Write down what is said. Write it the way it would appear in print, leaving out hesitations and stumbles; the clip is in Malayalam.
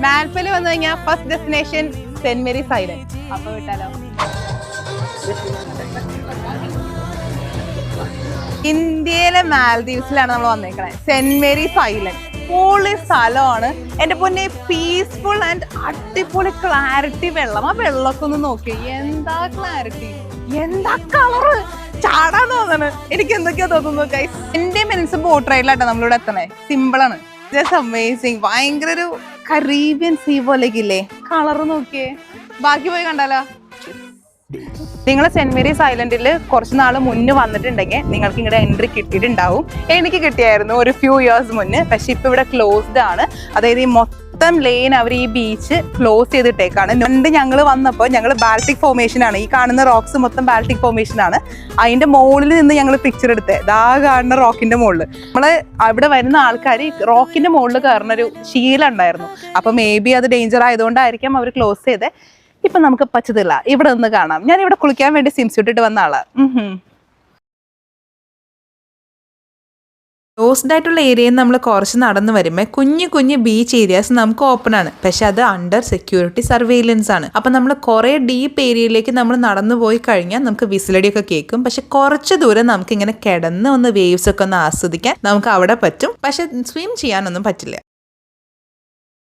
മാൽപ്പയിൽ വന്നു കഴിഞ്ഞാൽ first destination saint Mary's island. അപ്പൊ വിട്ടാലോ? ഇന്ത്യയിലെ മാൽദീവ്സിലാണ് നമ്മൾ വന്നേക്കണേ. സെന്റ് മേരീസ് ഐലൻഡ് പൊളി സ്ഥലമാണ് എന്റെ പൊന്നെ. പീസ്ഫുൾ ആൻഡ് അടിപൊളി ക്ലാരിറ്റി വെള്ളം. ആ വെള്ളമൊക്കെ ഒന്ന് നോക്കി, എന്താ ക്ലാരിറ്റി, എന്താ കളറ്, ചാടാൻ തോന്നണ്. എനിക്ക് എന്തൊക്കെയാ തോന്നുന്നു ഗൈസ്. 20 മിനിറ്റ്സ് ബോട്ട് റൈഡിലാട്ടോ നമ്മളിവിടെ എത്തണേ. സിമ്പിളാണ്, ജസ്റ്റ് അമേസിങ്. ഭയങ്കര ഒരു കരീബിയൻ സീ പോലെയൊക്കെ കളറ് നോക്കിയേ. ബാക്കി പോയി കണ്ടാലോ? നിങ്ങൾ സെന്റ് മേരീസ് ഐലൻഡിൽ കുറച്ച് നാൾ മുന്നേ വന്നിട്ടുണ്ടെങ്കിൽ നിങ്ങൾക്ക് ഇങ്ങടെ എൻട്രി കിട്ടിയിട്ടുണ്ടാവും. എനിക്ക് കിട്ടിയായിരുന്നു ഒരു ഫ്യൂ ഇയേഴ്സ് മുന്നേ. പക്ഷെ ഇപ്പൊ ഇവിടെ ക്ലോസ്ഡ് ആണ്. അതായത് ഈ മൊത്തം ലെയിൻ അവർ ഈ ബീച്ച് ക്ലോസ് ചെയ്തിട്ടേക്കാണ്. ഞങ്ങൾ വന്നപ്പോൾ ഞങ്ങൾ ബാൾട്ടിക് ഫോർമേഷൻ ആണ്. ഈ കാണുന്ന റോക്സ് മൊത്തം ബാൾട്ടിക് ഫോർമേഷൻ ആണ്. അതിന്റെ മുകളിൽ നിന്ന് ഞങ്ങൾ പിക്ചർ എടുത്തത്. ഇതാ കാണുന്ന റോക്കിന്റെ മുകളിൽ. നമ്മള് അവിടെ വരുന്ന ആൾക്കാർ റോക്കിന്റെ മുകളിൽ കയറുന്നൊരു ശീലം ഉണ്ടായിരുന്നു. അപ്പൊ മേ ബി അത് ഡേഞ്ചർ ആയതുകൊണ്ടായിരിക്കാം അവർ ക്ലോസ് ചെയ്തത്. ഇപ്പൊ നമുക്ക് പറ്റത്തില്ല. ഇവിടെ നിന്ന് കാണാം. ഞാൻ ഇവിടെ കുളിക്കാൻ വേണ്ടി സ്വിംസ്യൂട്ട് ഇട്ട് വന്ന ആളാ. ക്ലോസ്ഡ് ആയിട്ടുള്ള ഏരിയയിൽ നമ്മൾ കുറച്ച് നടന്നു വരുമ്പോൾ കുഞ്ഞു കുഞ്ഞു ബീച്ച് ഏരിയാസ് നമുക്ക് ഓപ്പൺ ആണ്. പക്ഷെ അത് അണ്ടർ സെക്യൂരിറ്റി സർവെയിലൻസ് ആണ്. അപ്പൊ നമ്മൾ കുറെ ഡീപ്പ് ഏരിയയിലേക്ക് നമ്മൾ നടന്നു പോയി കഴിഞ്ഞാൽ നമുക്ക് വിസിലടിയൊക്കെ കേൾക്കും. പക്ഷെ കുറച്ച് ദൂരം നമുക്ക് ഇങ്ങനെ കിടന്ന് ഒന്ന് വേവ്സ് ഒക്കെ ഒന്ന് ആസ്വദിക്കാൻ നമുക്ക് അവിടെ പറ്റും. പക്ഷെ സ്വിം ചെയ്യാനൊന്നും പറ്റില്ല.